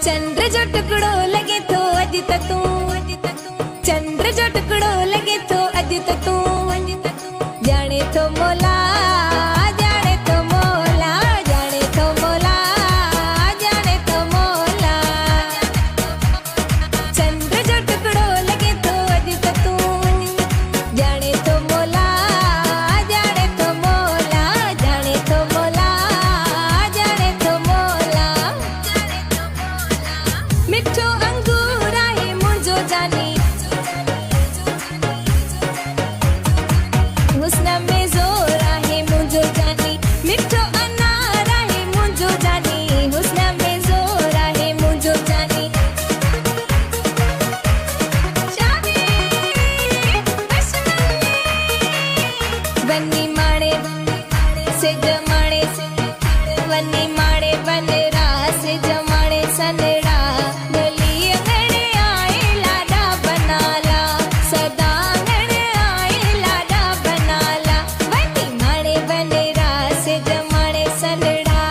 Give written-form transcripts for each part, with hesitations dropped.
चंद्र जो टुकड़ो लगे तो अज तू, चंद्र जो टुकड़ो लगे तो अज तू, जाने तो मोला, जाने तो मोला, जाने तो मोला, जाने तो मोला। चंद्र जो टुकड़ो लगे तो अज तू, जाने तो मोला, जाने तो मोला, जाने तो मोला, जाने तो मोला। मिठो अंगूर आहे मुंहिंजो जानी, हुस्न में ज़ोर आहे मुंहिंजो जानी, मिठो अनार आहे मुंहिंजो जानी, हुस्न में ज़ोर आहे मुंहिंजो जानी। शादी बनी माणे से जमाणे, वनी माणे बनरा से जमाणे सनड़ा, गली अंगणे आए लाडा बनाला, सदा अंगणे आए लाडा बनाला, वनी माणे बनरा से जमाणे सनड़ा।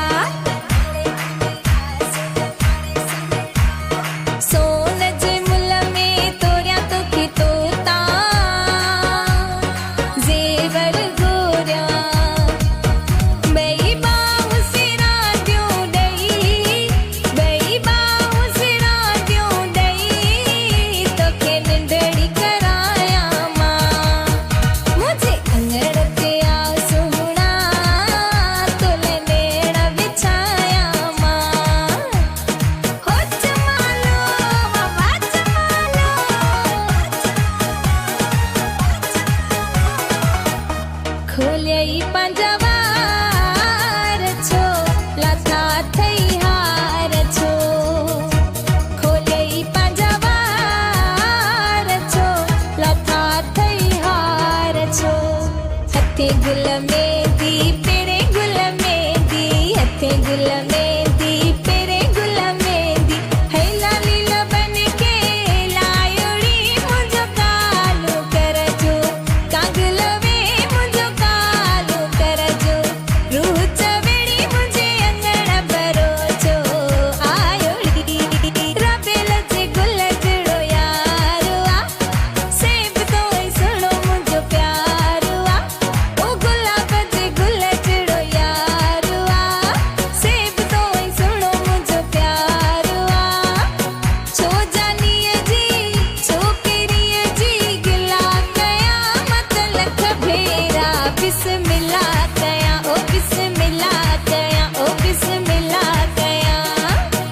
सोन जे मुल में तोरिया तो की तोता, ज़ेवर गोरिया बई बाहु सिरा द्यूं ॾेई, बई बाहु सिरा द्यूं ॾेई, तोखे निंढड़ी कराया मां, मुझे अंगण ते आ सुहिणा, तोले नेण विछाया मां, हो चमालो वा चमालो, खोलियई पंहिंजा वार छो, लथा थई हार छो, खोलियई पंहिंजा वार छो, लथा थई हार छो। हथे गुल मेंदी पेरे गुल मेंदी, हथे गुल मेंदी पेरे गुल मेंदी, है लाली लबन के लायोड़ी मुंहिंजो कालो करजो, कागल वे मुंहिंजो कालो करजो, रूह चवेड़ी मुंहिंजे अंगण भरोचो, आयोड़ी रबेल जे गुल जहिड़ो यारो आ, सेब तो ई सुहिणो मुंहिंजो प्यारो आ, ओ गुलाब जे गुल जहिड़ो यारो आ, सेब तो ई सुहिणो मुंहिंजो प्यारो आ। छो जानीअ जी छोकिरीअ जी गिला कया, मत लख भेरा बिस्मिल्ला कया, ओ बिस्मिल्ला कया, ओ बिस्मिल्ला कया।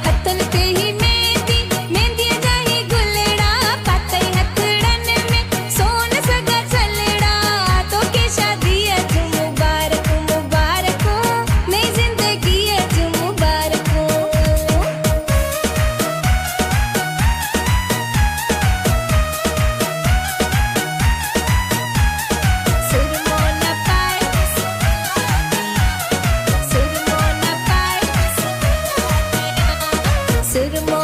हथन ते ही मेहंदी, मेहंदीअ जा ही गुलड़ा, पातई हथड़न में सोन सगा छलड़ा, तोखे शादीअ जूं मुबारकूं मुबारकूं, नई ज़िंदगीअ जूं मुबारकूं। सुरमो न पाए, सुरमो न पाए, सुरमो